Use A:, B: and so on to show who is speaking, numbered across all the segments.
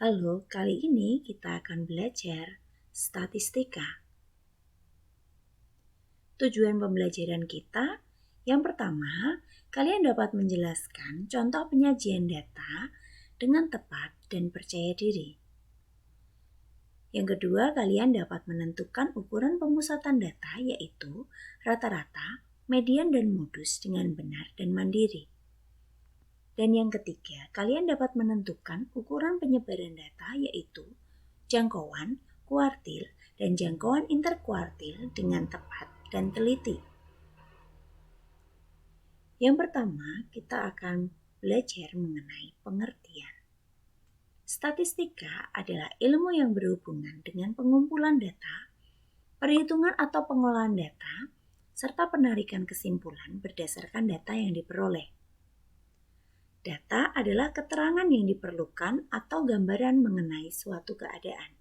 A: Halo, kali ini kita akan belajar statistika. Tujuan pembelajaran kita, yang pertama, kalian dapat menjelaskan contoh penyajian data dengan tepat dan percaya diri. Yang kedua, kalian dapat menentukan ukuran pemusatan data, yaitu rata-rata, median, dan modus dengan benar dan mandiri. Dan yang ketiga, kalian dapat menentukan ukuran penyebaran data, yaitu jangkauan, kuartil, dan jangkauan interkuartil dengan tepat dan teliti. Yang pertama, kita akan belajar mengenai pengertian. Statistika adalah ilmu yang berhubungan dengan pengumpulan data, perhitungan atau pengolahan data, serta penarikan kesimpulan berdasarkan data yang diperoleh. Data adalah keterangan yang diperlukan atau gambaran mengenai suatu keadaan.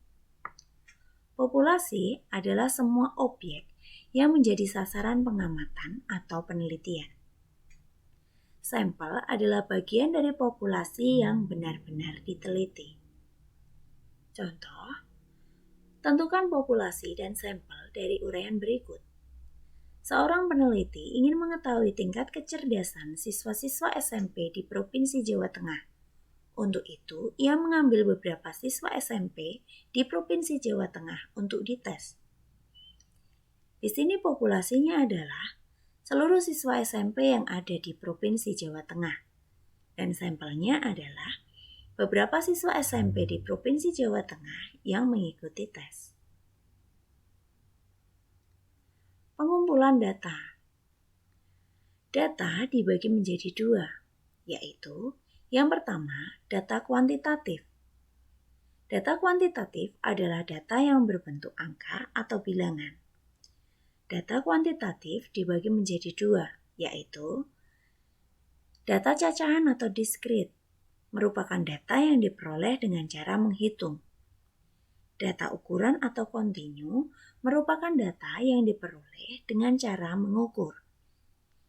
A: Populasi adalah semua objek yang menjadi sasaran pengamatan atau penelitian. Sampel adalah bagian dari populasi yang benar-benar diteliti. Contoh, tentukan populasi dan sampel dari uraian berikut. Seorang peneliti ingin mengetahui tingkat kecerdasan siswa-siswa SMP di Provinsi Jawa Tengah. Untuk itu, ia mengambil beberapa siswa SMP di Provinsi Jawa Tengah untuk dites. Di sini populasinya adalah seluruh siswa SMP yang ada di Provinsi Jawa Tengah. Dan sampelnya adalah beberapa siswa SMP di Provinsi Jawa Tengah yang mengikuti tes. Pengumpulan data. Data dibagi menjadi dua, yaitu yang pertama, data kuantitatif. Data kuantitatif adalah data yang berbentuk angka atau bilangan. Data kuantitatif dibagi menjadi dua, yaitu data cacahan atau diskrit, merupakan data yang diperoleh dengan cara menghitung. Data ukuran atau kontinu merupakan data yang diperoleh dengan cara mengukur.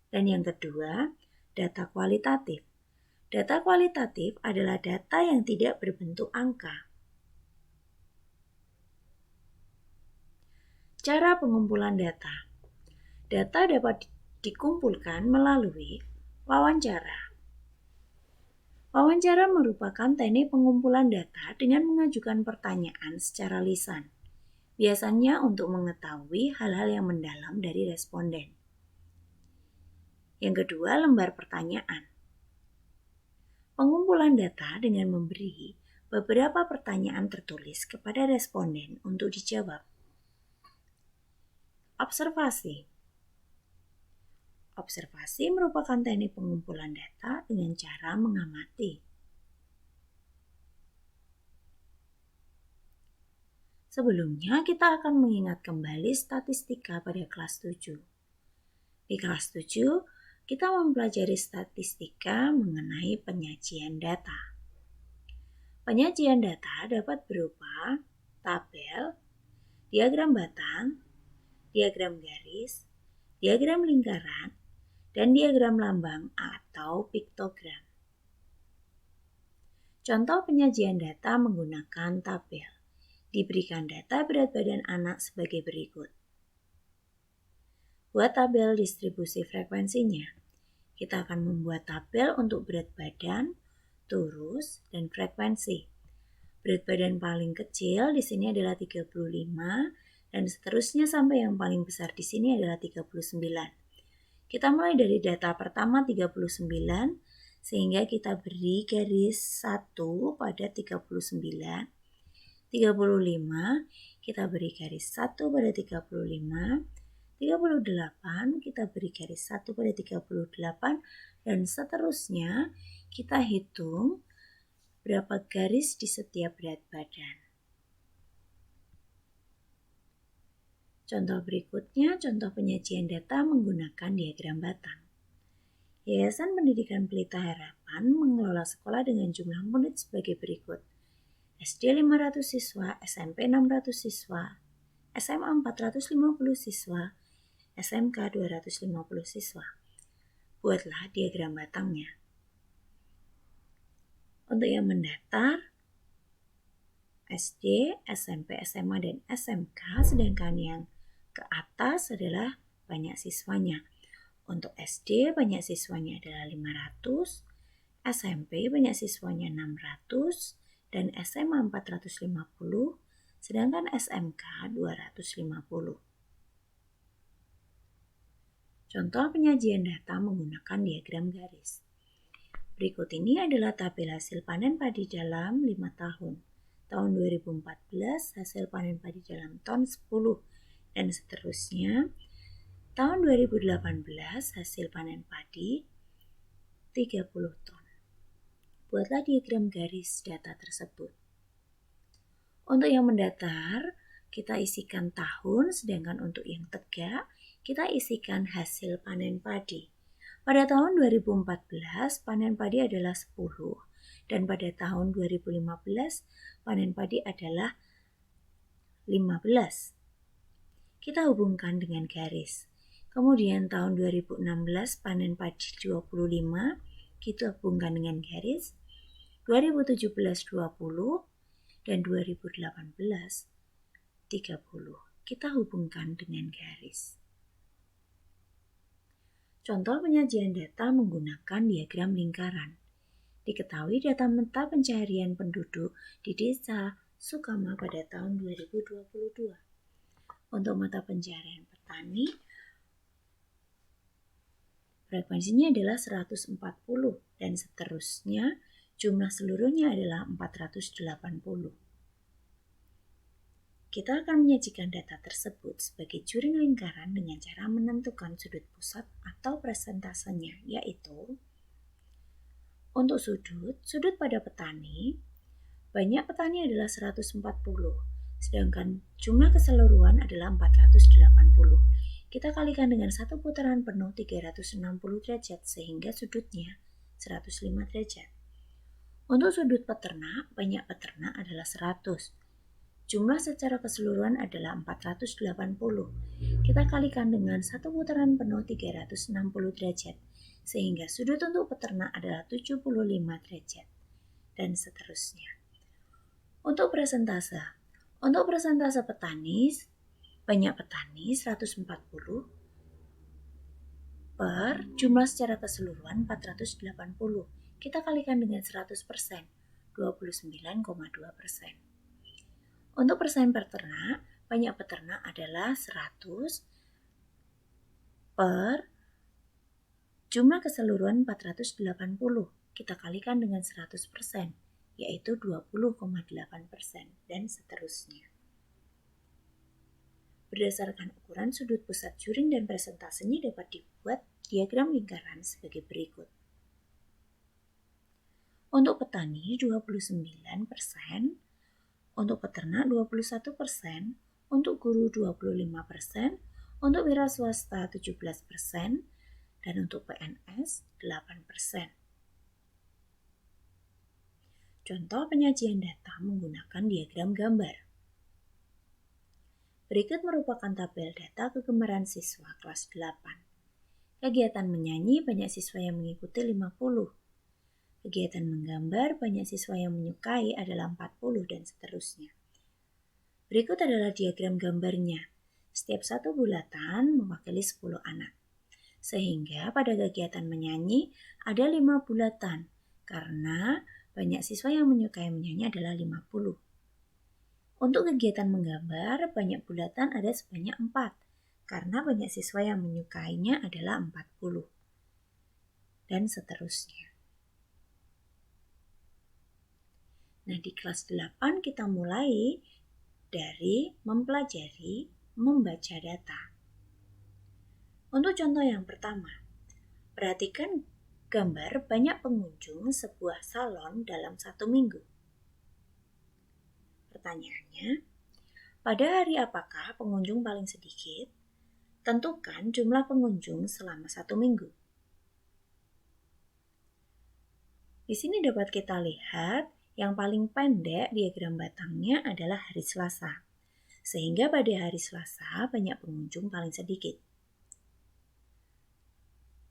A: Dan yang kedua, data kualitatif. Data kualitatif adalah data yang tidak berbentuk angka. Cara pengumpulan data. Data dapat dikumpulkan melalui wawancara. Wawancara merupakan teknik pengumpulan data dengan mengajukan pertanyaan secara lisan, biasanya untuk mengetahui hal-hal yang mendalam dari responden. Yang kedua, lembar pertanyaan. Pengumpulan data dengan memberi beberapa pertanyaan tertulis kepada responden untuk dijawab. Observasi. Observasi merupakan teknik pengumpulan data dengan cara mengamati. Sebelumnya, kita akan mengingat kembali statistika pada kelas 7. Di kelas 7, kita mempelajari statistika mengenai penyajian data. Penyajian data dapat berupa tabel, diagram batang, diagram garis, diagram lingkaran, dan diagram lambang atau piktogram. Contoh penyajian data menggunakan tabel. Diberikan data berat badan anak sebagai berikut. Buat tabel distribusi frekuensinya. Kita akan membuat tabel untuk berat badan, turus, dan frekuensi. Berat badan paling kecil di sini adalah 35 dan seterusnya sampai yang paling besar di sini adalah 39. Kita mulai dari data pertama 39 sehingga kita beri garis 1 pada 39. 35 kita beri garis 1 pada 35. 38 kita beri garis 1 pada 38 dan seterusnya kita hitung berapa garis di setiap berat badan. Contoh berikutnya, contoh penyajian data menggunakan diagram batang. Yayasan Pendidikan Pelita Harapan mengelola sekolah dengan jumlah murid sebagai berikut. SD 500 siswa, SMP 600 siswa, SMA 450 siswa, SMK 250 siswa. Buatlah diagram batangnya. Untuk yang mendatar, SD, SMP, SMA, dan SMK, sedangkan yang ke atas adalah banyak siswanya. Untuk SD banyak siswanya adalah 500, SMP banyak siswanya 600, dan SMA 450, sedangkan SMK 250. Contoh penyajian data menggunakan diagram garis. Berikut ini adalah tabel hasil panen padi dalam 5 tahun. Tahun 2014 hasil panen padi dalam ton 10 dan seterusnya. Tahun 2018 hasil panen padi 30 ton. Buatlah diagram garis data tersebut. Untuk yang mendatar, kita isikan tahun, sedangkan untuk yang tegak, kita isikan hasil panen padi. Pada tahun 2014, panen padi adalah 10, dan pada tahun 2015, panen padi adalah 15. Kita hubungkan dengan garis. Kemudian tahun 2016 panen padi 25, kita hubungkan dengan garis. 2017 20 dan 2018 30. Kita hubungkan dengan garis. Contoh penyajian data menggunakan diagram lingkaran. Diketahui data meta pencaharian penduduk di Desa Sukama pada tahun 2022. Untuk mata pencaharian petani, frekuensinya adalah 140 dan seterusnya, jumlah seluruhnya adalah 480. Kita akan menyajikan data tersebut sebagai juring lingkaran dengan cara menentukan sudut pusat atau persentasenya, yaitu untuk sudut pada petani, banyak petani adalah 140, sedangkan jumlah keseluruhan adalah 480. Kita kalikan dengan satu putaran penuh 360 derajat sehingga sudutnya 105 derajat. Untuk sudut peternak, banyak peternak adalah 100. Jumlah secara keseluruhan adalah 480. Kita kalikan dengan satu putaran penuh 360 derajat sehingga sudut untuk peternak adalah 75 derajat dan seterusnya. Untuk persentase petani, banyak petani 140 per jumlah secara keseluruhan 480. Kita kalikan dengan 100%, 29,2%. Untuk persen peternak, banyak peternak adalah 100 per jumlah keseluruhan 480. Kita kalikan dengan 100%, yaitu 20,8% dan seterusnya. Berdasarkan ukuran sudut pusat juring dan persentasenya dapat dibuat diagram lingkaran sebagai berikut. Untuk petani 29%, untuk peternak 21%, untuk guru 25%, untuk wira swasta 17%, dan untuk PNS 8%. Contoh penyajian data menggunakan diagram gambar. Berikut merupakan tabel data kegemaran siswa kelas 8. Kegiatan menyanyi banyak siswa yang mengikuti 50. Kegiatan menggambar banyak siswa yang menyukai adalah 40 dan seterusnya. Berikut adalah diagram gambarnya. Setiap satu bulatan mewakili 10 anak. Sehingga pada kegiatan menyanyi ada 5 bulatan karena banyak siswa yang menyukai menyanyi adalah 50. Untuk kegiatan menggambar banyak bulatan ada sebanyak 4 karena banyak siswa yang menyukainya adalah 40 dan seterusnya. Nah, di kelas 8 kita mulai dari mempelajari membaca data. Untuk contoh yang pertama, perhatikan gambar banyak pengunjung sebuah salon dalam 1 minggu. Pertanyaannya, pada hari apakah pengunjung paling sedikit? Tentukan jumlah pengunjung selama 1 minggu. Di sini dapat kita lihat yang paling pendek diagram batangnya adalah hari Selasa. Sehingga pada hari Selasa banyak pengunjung paling sedikit.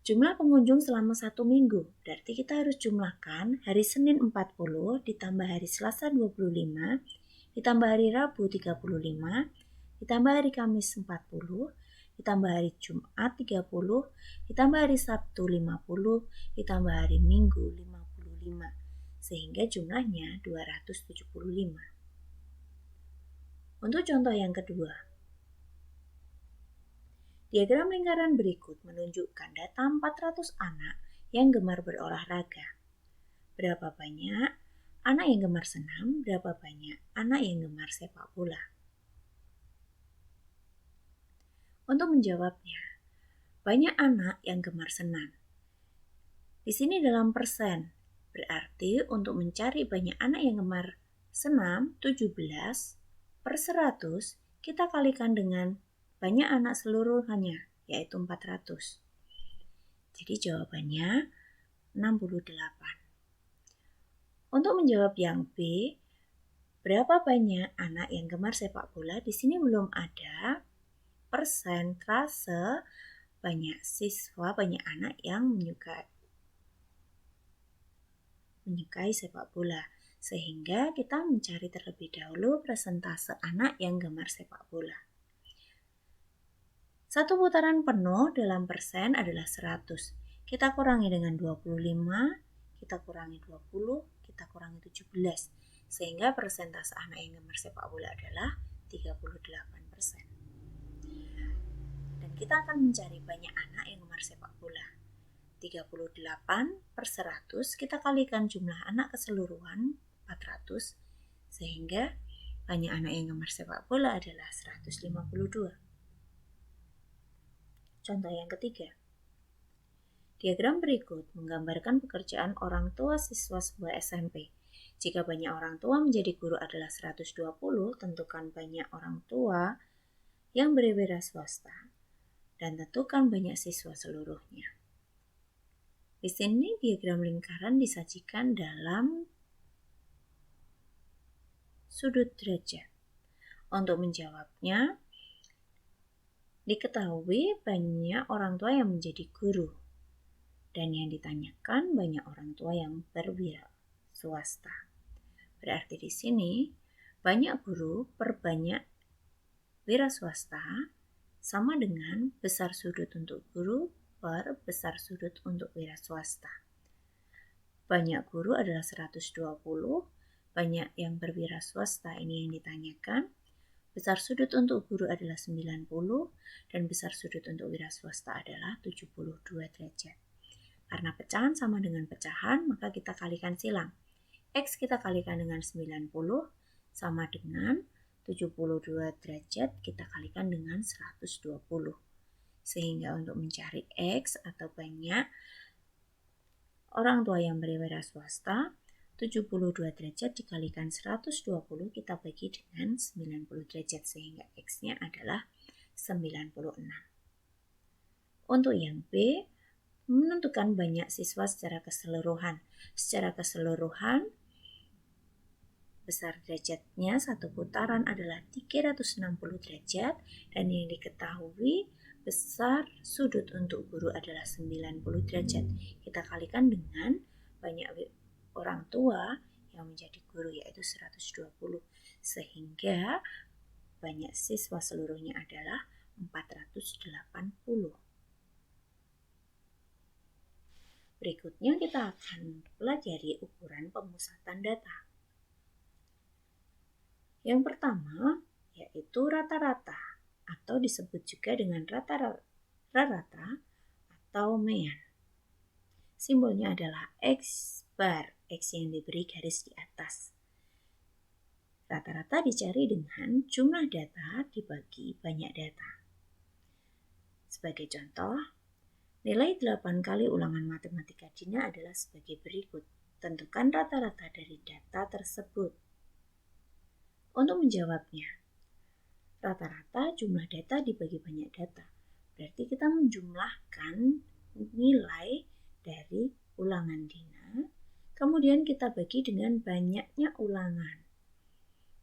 A: Jumlah pengunjung selama 1 minggu, berarti kita harus jumlahkan hari Senin 40 ditambah hari Selasa 25 ditambah hari Rabu 35, ditambah hari Kamis 40, ditambah hari Jumat 30, ditambah hari Sabtu 50, ditambah hari Minggu 55, sehingga jumlahnya 275. Untuk contoh yang kedua, diagram lingkaran berikut menunjukkan data 400 anak yang gemar berolahraga. Berapa banyak anak yang gemar senam, berapa banyak anak yang gemar sepak bola? Untuk menjawabnya, banyak anak yang gemar senam. Di sini dalam persen, berarti untuk mencari banyak anak yang gemar senam, 17 per 100 kita kalikan dengan banyak anak seluruhnya, yaitu 400. Jadi jawabannya 68. Untuk menjawab yang B, berapa banyak anak yang gemar sepak bola? Di sini belum ada persentase banyak siswa, banyak anak yang menyukai sepak bola. Sehingga kita mencari terlebih dahulu persentase anak yang gemar sepak bola. Satu putaran penuh dalam persen adalah 100. Kita kurangi dengan 25, kita kurangi 20, kita kurangi 17. Sehingga persentase anak yang gemar sepak bola adalah 38%. Dan kita akan mencari banyak anak yang gemar sepak bola. 38 per 100 kita kalikan jumlah anak keseluruhan 400, sehingga banyak anak yang gemar sepak bola adalah 152. Contoh yang ketiga, diagram berikut menggambarkan pekerjaan orang tua siswa sebuah SMP. Jika banyak orang tua menjadi guru adalah 120, tentukan banyak orang tua yang berwira swasta dan tentukan banyak siswa seluruhnya. Di sini diagram lingkaran disajikan dalam sudut derajat. Untuk menjawabnya, diketahui banyak orang tua yang menjadi guru. Dan yang ditanyakan banyak orang tua yang berwira swasta. Berarti di sini banyak guru per banyak wira swasta sama dengan besar sudut untuk guru per besar sudut untuk wira swasta. Banyak guru adalah 120, banyak yang berwira swasta ini yang ditanyakan. Besar sudut untuk guru adalah 90 dan besar sudut untuk wira swasta adalah 72 derajat. Karena pecahan sama dengan pecahan, maka kita kalikan silang. X kita kalikan dengan 90 sama dengan 72 derajat kita kalikan dengan 120. Sehingga untuk mencari X atau banyak orang tua yang berwira swasta, 72 derajat dikalikan 120 kita bagi dengan 90 derajat sehingga X-nya adalah 96. Untuk yang B, menentukan banyak siswa secara keseluruhan. Secara keseluruhan, besar derajatnya satu putaran adalah 360 derajat dan yang diketahui besar sudut untuk guru adalah 90 derajat. Kita kalikan dengan banyak orang tua yang menjadi guru yaitu 120 sehingga banyak siswa seluruhnya adalah 480. Berikutnya kita akan pelajari ukuran pemusatan data. Yang pertama yaitu rata-rata atau disebut juga dengan rata-rata atau mean. Simbolnya adalah X bar, X yang diberi garis di atas. Rata-rata dicari dengan jumlah data dibagi banyak data. Sebagai contoh, nilai 8 kali ulangan matematika Dina adalah sebagai berikut. Tentukan rata-rata dari data tersebut. Untuk menjawabnya, rata-rata jumlah data dibagi banyak data. Berarti kita menjumlahkan nilai dari ulangan Dina, kemudian kita bagi dengan banyaknya ulangan.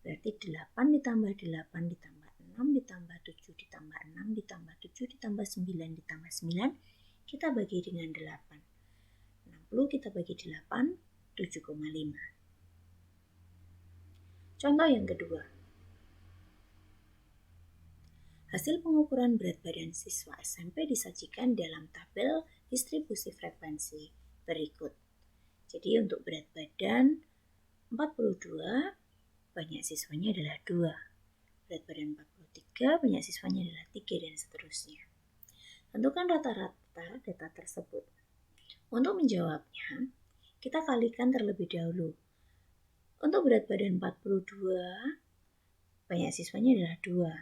A: Berarti 8 ditambah 8 ditambah 6 ditambah 7 ditambah 6 ditambah 7 ditambah 9 ditambah 9, kita bagi dengan 8. 60 kita bagi 8, 7,5. Contoh yang kedua. Hasil pengukuran berat badan siswa SMP disajikan dalam tabel distribusi frekuensi berikut. Jadi untuk berat badan 42, banyak siswanya adalah 2. Berat badan 43, banyak siswanya adalah 3, dan seterusnya. Tentukan rata-rata data tersebut. Untuk menjawabnya, kita kalikan terlebih dahulu. Untuk berat badan 42, banyak siswanya adalah 2.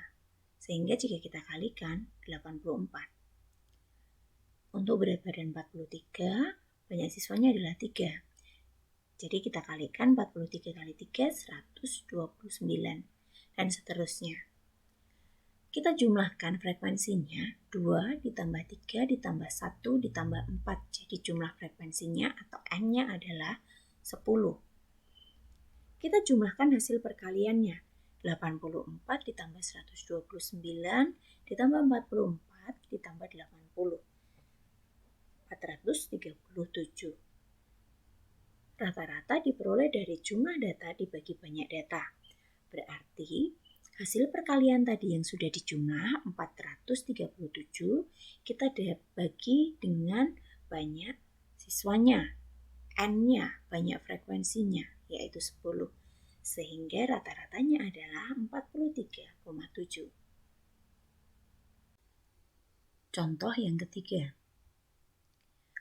A: Sehingga jika kita kalikan, 84. Untuk berat badan 43, banyak siswanya adalah 3. Jadi kita kalikan 43 kali 3, 129. Dan seterusnya. Kita jumlahkan frekuensinya, 2 ditambah 3 ditambah 1 ditambah 4. Jadi jumlah frekuensinya atau N-nya adalah 10. Kita jumlahkan hasil perkaliannya, 84 ditambah 129 ditambah 44 ditambah 80. 437. Rata-rata diperoleh dari jumlah data dibagi banyak data. Berarti hasil perkalian tadi yang sudah dijumlah 437 kita bagi dengan banyak siswanya, N-nya, banyak frekuensinya, yaitu 10. Sehingga rata-ratanya adalah 43,7. Contoh yang ketiga.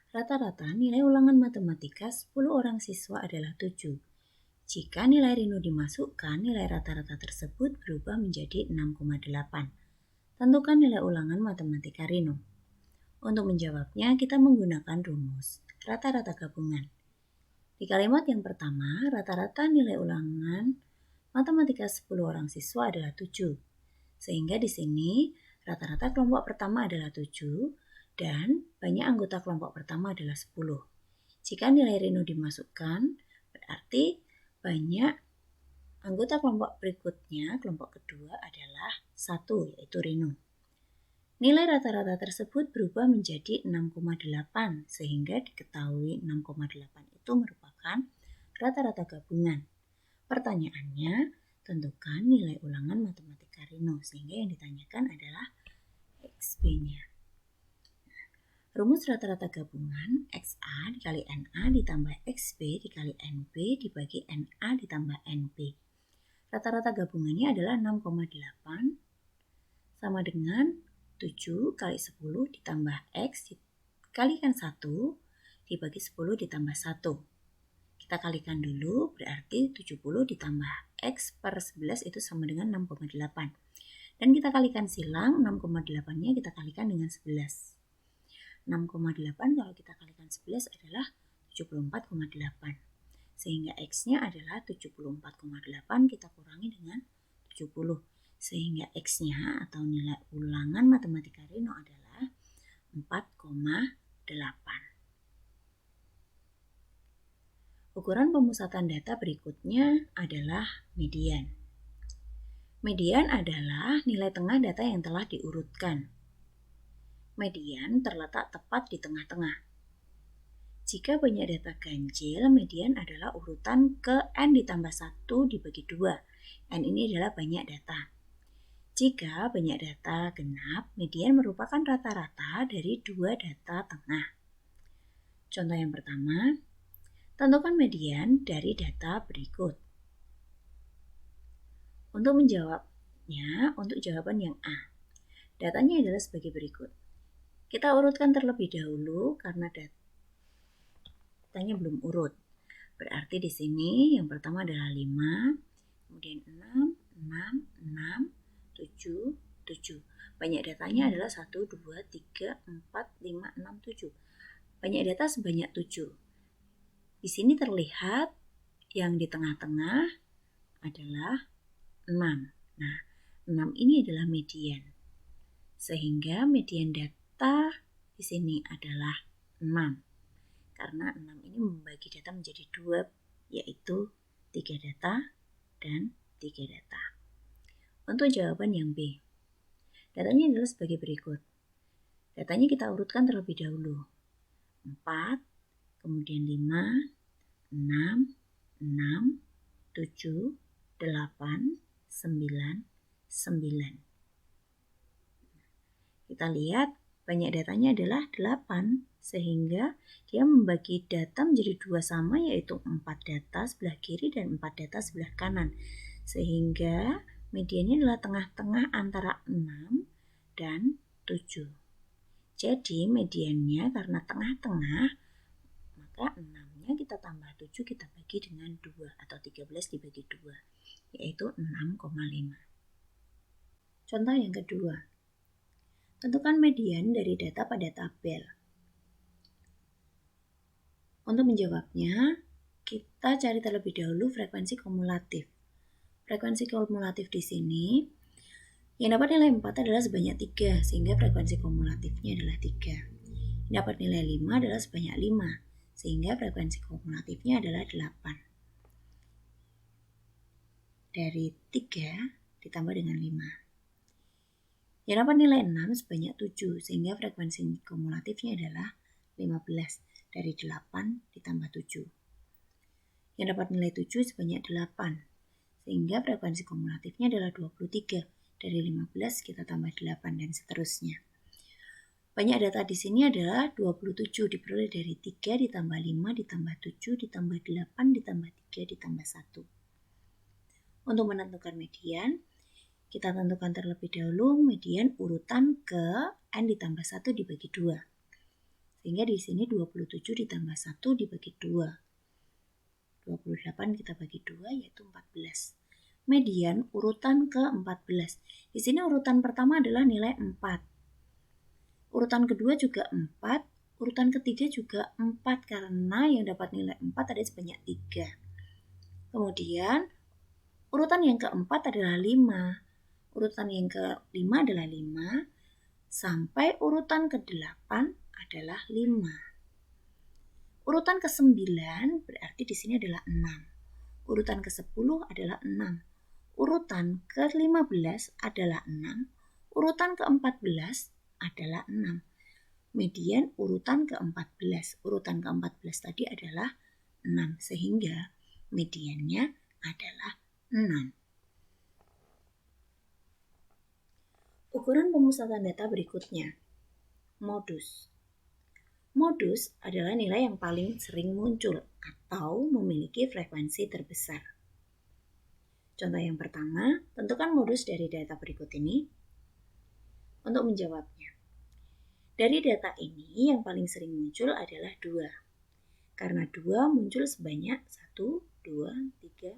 A: Rata-rata nilai ulangan matematika 10 orang siswa adalah 7. Jika nilai Rino dimasukkan, nilai rata-rata tersebut berubah menjadi 6,8. Tentukan nilai ulangan matematika Rino. Untuk menjawabnya, kita menggunakan rumus rata-rata gabungan. Di kalimat yang pertama, rata-rata nilai ulangan matematika 10 orang siswa adalah 7. Sehingga di sini rata-rata kelompok pertama adalah 7 dan banyak anggota kelompok pertama adalah 10. Jika nilai Rino dimasukkan, berarti banyak anggota kelompok berikutnya, kelompok kedua adalah 1, yaitu Rino. Nilai rata-rata tersebut berubah menjadi 6,8, sehingga diketahui 6,8 itu merupakan rata-rata gabungan. Pertanyaannya, tentukan nilai ulangan matematika Rino, sehingga yang ditanyakan adalah XB-nya. Rumus rata-rata gabungan XA dikali NA ditambah XB dikali NB dibagi NA ditambah NB. Rata-rata gabungannya adalah 6,8 sama dengan 7 kali 10 ditambah X dikalikan 1 dibagi 10 ditambah 1. Kita kalikan dulu, berarti 70 ditambah X per 11 itu sama dengan 6,8. Dan kita kalikan silang, 6,8-nya kita kalikan dengan 11. 6,8 kalau kita kalikan 11 adalah 74,8. Sehingga X-nya adalah 74,8 kita kurangi dengan 70. Sehingga X-nya atau nilai ulangan matematika Rino adalah 4,8. Ukuran pemusatan data berikutnya adalah median. Median adalah nilai tengah data yang telah diurutkan. Median terletak tepat di tengah-tengah. Jika banyak data ganjil, median adalah urutan ke N ditambah 1 dibagi 2. N ini adalah banyak data. Jika banyak data genap, median merupakan rata-rata dari 2 data tengah. Contoh yang pertama, tentukan median dari data berikut. Untuk menjawabnya, untuk jawaban yang A, datanya adalah sebagai berikut. Kita urutkan terlebih dahulu karena datanya belum urut. Berarti di sini yang pertama adalah 5, kemudian 6, 6, 6, 7, 7. Banyak datanya adalah 1, 2, 3, 4, 5, 6, 7. Banyak data sebanyak 7. Di sini terlihat yang di tengah-tengah adalah 6. Nah, 6 ini adalah median. Sehingga median data di sini adalah 6. Karena 6 ini membagi data menjadi 2, yaitu 3 data dan 3 data. Untuk jawaban yang B, datanya adalah sebagai berikut. Datanya kita urutkan terlebih dahulu. 4, kemudian 5, 6, 6, 7, 8, 9, 9. Kita lihat banyak datanya adalah 8, sehingga dia membagi data menjadi 2 sama, yaitu 4 data sebelah kiri dan 4 data sebelah kanan. Sehingga mediannya adalah tengah-tengah antara 6 dan 7. Jadi mediannya karena tengah-tengah, maka 6-nya kita tambah 7 kita bagi dengan 2 atau 13 dibagi 2, yaitu 6,5. Contoh yang kedua. Tentukan median dari data pada tabel. Untuk menjawabnya, kita cari terlebih dahulu frekuensi kumulatif. Frekuensi kumulatif di sini yang dapat nilai 4 adalah sebanyak 3, sehingga frekuensi kumulatifnya adalah 3. Yang dapat nilai 5 adalah sebanyak 5, sehingga frekuensi kumulatifnya adalah 8. Dari 3 ditambah dengan 5. Yang dapat nilai 6 sebanyak 7, sehingga frekuensi kumulatifnya adalah 15. Dari 8 ditambah 7. Yang dapat nilai 7 sebanyak 8, sehingga frekuensi kumulatifnya adalah 23. Dari 15 kita tambah 8 dan seterusnya. Banyak data di sini adalah 27 diperoleh dari 3 ditambah 5 ditambah 7 ditambah 8 ditambah 3 ditambah 1. Untuk menentukan median, kita tentukan terlebih dahulu median urutan ke n ditambah 1 dibagi 2. Sehingga di sini 27 ditambah 1 dibagi 2. 28 kita bagi 2 yaitu 14. Median urutan ke-14. Di sini urutan pertama adalah nilai 4. Urutan kedua juga 4. Urutan ketiga juga 4 karena yang dapat nilai 4 ada sebanyak 3. Kemudian urutan yang keempat adalah 5. Urutan yang kelima adalah 5. Sampai urutan ke-8 adalah 5. Urutan ke-9 berarti di sini adalah 6. Urutan ke-10 adalah 6. Urutan ke-15 adalah 6. Urutan ke-14 adalah 6. Median urutan ke-14. Urutan ke-14 tadi adalah 6. Sehingga mediannya adalah 6. Ukuran pemusatan data berikutnya. Modus. Modus adalah nilai yang paling sering muncul atau memiliki frekuensi terbesar. Contoh yang pertama, tentukan modus dari data berikut ini. Untuk menjawabnya, dari data ini yang paling sering muncul adalah 2. Karena 2 muncul sebanyak 1, 2, 3,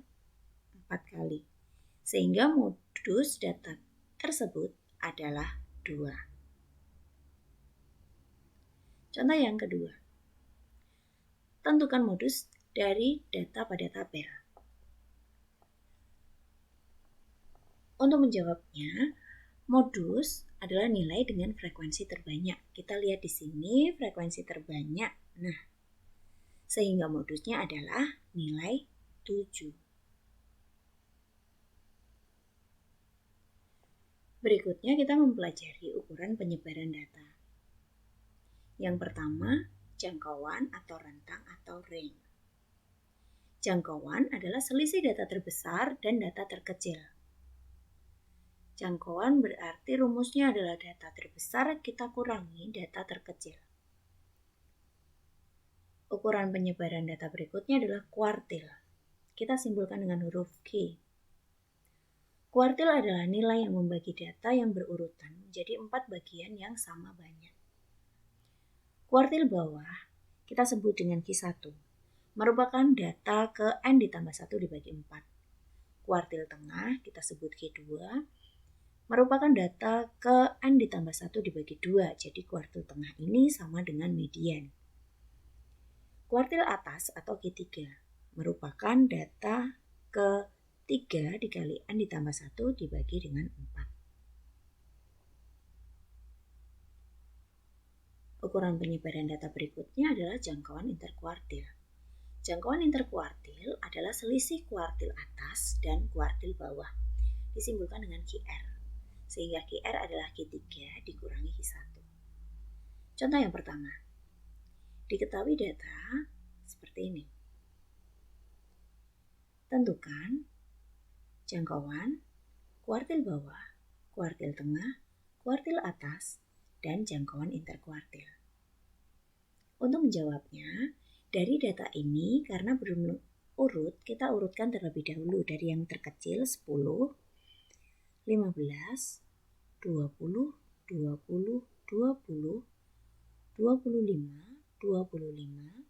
A: 4 kali. Sehingga modus data tersebut adalah 2. Contoh yang kedua. Tentukan modus dari data pada tabel. Untuk menjawabnya, modus adalah nilai dengan frekuensi terbanyak. Kita lihat di sini frekuensi terbanyak. Nah, sehingga modusnya adalah nilai 7. Berikutnya kita mempelajari ukuran penyebaran data. Yang pertama, jangkauan atau rentang atau range. Jangkauan adalah selisih data terbesar dan data terkecil. Jangkauan berarti rumusnya adalah data terbesar kita kurangi data terkecil. Ukuran penyebaran data berikutnya adalah kuartil. Kita simpulkan dengan huruf Q. Kuartil adalah nilai yang membagi data yang berurutan menjadi 4 bagian yang sama banyak. Kuartil bawah kita sebut dengan Q1, merupakan data ke n ditambah 1 dibagi 4. Kuartil tengah kita sebut Q2, merupakan data ke n ditambah 1 dibagi 2, jadi kuartil tengah ini sama dengan median. Kuartil atas atau Q3 merupakan data ke 3 dikali n ditambah 1 dibagi dengan 4. Ukuran penyebaran data berikutnya adalah jangkauan interkuartil. Jangkauan interkuartil adalah selisih kuartil atas dan kuartil bawah. Disimpulkan dengan QR. Sehingga QR adalah Q3 dikurangi Q1. Contoh yang pertama. Diketahui data seperti ini. Tentukan jangkauan, kuartil bawah, kuartil tengah, kuartil atas, dan jangkauan interkuartil. Untuk menjawabnya, dari data ini karena berurut, kita urutkan terlebih dahulu dari yang terkecil 10, 15, 20, 20, 20, 25, 25,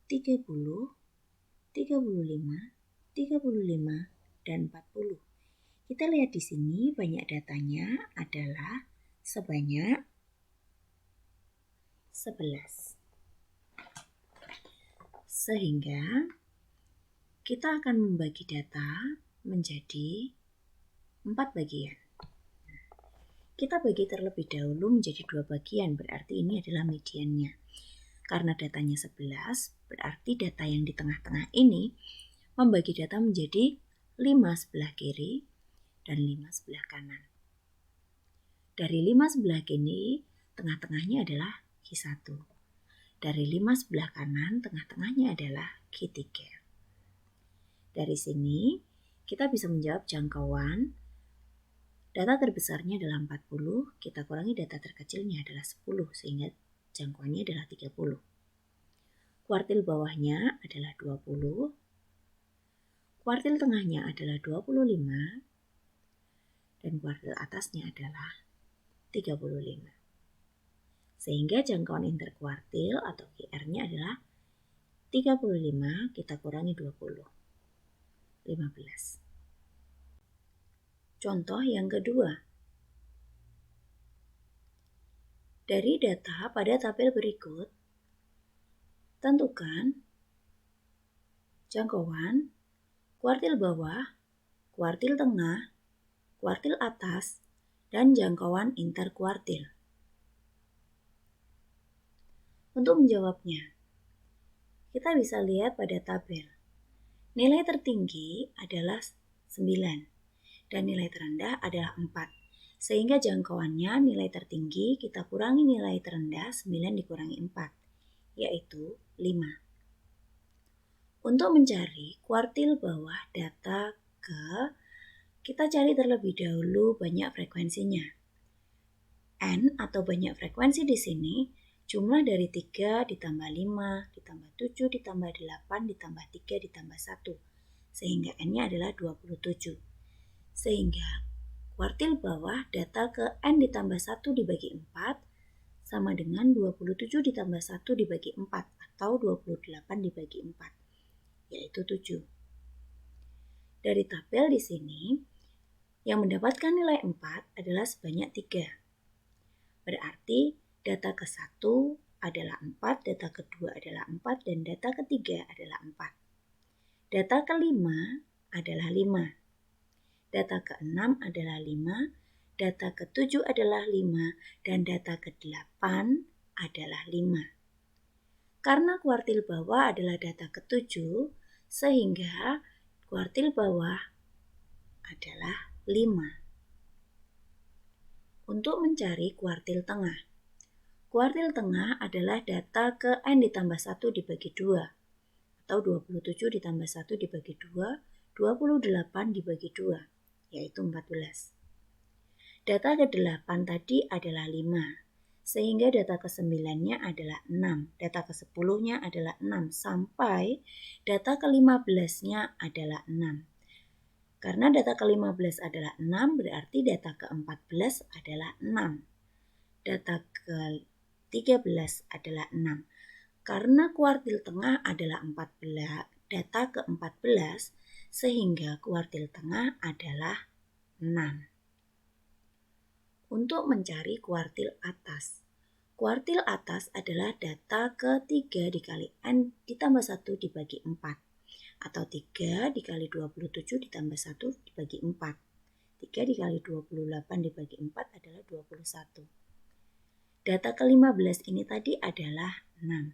A: 30, 35, 35, dan 40. Kita lihat di sini banyak datanya adalah sebanyak 11. Sehingga kita akan membagi data menjadi 4 bagian. Kita bagi terlebih dahulu menjadi 2 bagian, berarti ini adalah mediannya. Karena datanya 11, berarti data yang di tengah-tengah ini membagi data menjadi 5 sebelah kiri dan 5 sebelah kanan. Dari 5 sebelah kiri, tengah-tengahnya adalah Q1. Dari 5 sebelah kanan, tengah-tengahnya adalah Q3. Dari sini, kita bisa menjawab jangkauan. Data terbesarnya adalah 40, kita kurangi data terkecilnya adalah 10, sehingga jangkauannya adalah 30. Kuartil bawahnya adalah 20, kuartil tengahnya adalah 25, dan kuartil atasnya adalah 35. Sehingga jangkauan interkuartil atau QR-nya adalah 35, kita kurangi 20, 15. Contoh yang kedua. Dari data pada tabel berikut, tentukan jangkauan kuartil bawah, kuartil tengah, kuartil atas, dan jangkauan interkuartil. Untuk menjawabnya, kita bisa lihat pada tabel. Nilai tertinggi adalah 9 dan nilai terendah adalah 4. Sehingga jangkauannya nilai tertinggi kita kurangi nilai terendah 9 dikurangi 4, yaitu 5. Untuk mencari kuartil bawah data kita cari terlebih dahulu banyak frekuensinya. N atau banyak frekuensi di sini jumlah dari 3 ditambah 5, ditambah 7, ditambah 8, ditambah 3, ditambah 1. Sehingga N-nya adalah 27. Sehingga kuartil bawah data ke N ditambah 1 dibagi 4 sama dengan 27 ditambah 1 dibagi 4 atau 28 dibagi 4, yaitu 7. Dari tabel di sini, yang mendapatkan nilai 4 adalah sebanyak 3. Berarti data ke-1 adalah 4, data kedua adalah 4, dan data ketiga adalah 4. Data ke-5 adalah 5. Data ke-6 adalah 5, data ke-7 adalah 5, dan data ke-8 adalah 5. Karena kuartil bawah adalah data ke-7, sehingga kuartil bawah adalah 5. Untuk mencari kuartil tengah. Kuartil tengah adalah data ke N ditambah 1 dibagi 2, atau 27 ditambah 1 dibagi 2, 28 dibagi 2, yaitu 14. Data ke-8 tadi adalah 5, sehingga data ke-9-nya adalah 6, data ke-10-nya adalah 6, sampai data ke-15-nya adalah 6. Karena data ke-15 adalah 6, berarti data ke-14 adalah 6. Data ke-13 adalah 6. Karena kuartil tengah adalah 14, data ke-14, sehingga kuartil tengah adalah 6. Untuk mencari kuartil atas. Kuartil atas adalah data ke-3 dikali N ditambah 1 dibagi 4. Atau 3 dikali 27 ditambah 1 dibagi 4. 3 dikali 28 dibagi 4 adalah 21. Data ke-15 ini tadi adalah 6.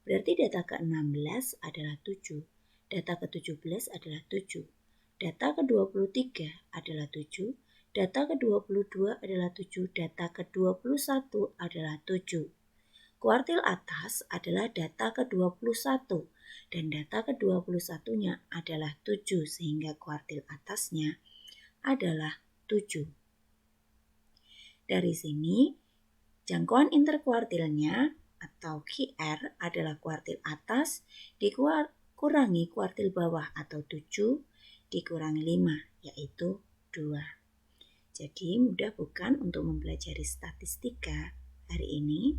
A: Berarti data ke-16 adalah 7. Data ke-17 adalah 7. Data ke-23 adalah 7. Data ke-22 adalah 7. Data ke-21 adalah 7. Kuartil atas adalah data ke-21, dan data ke-21-nya adalah 7 sehingga kuartil atasnya adalah 7. Dari sini, jangkauan interkuartilnya atau QR adalah kuartil atas dikurangi kuartil bawah atau 7 dikurangi 5 yaitu 2. Jadi mudah bukan untuk mempelajari statistika hari ini?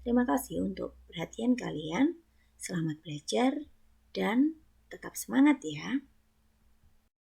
A: Terima kasih untuk perhatian kalian. Selamat belajar dan tetap semangat ya.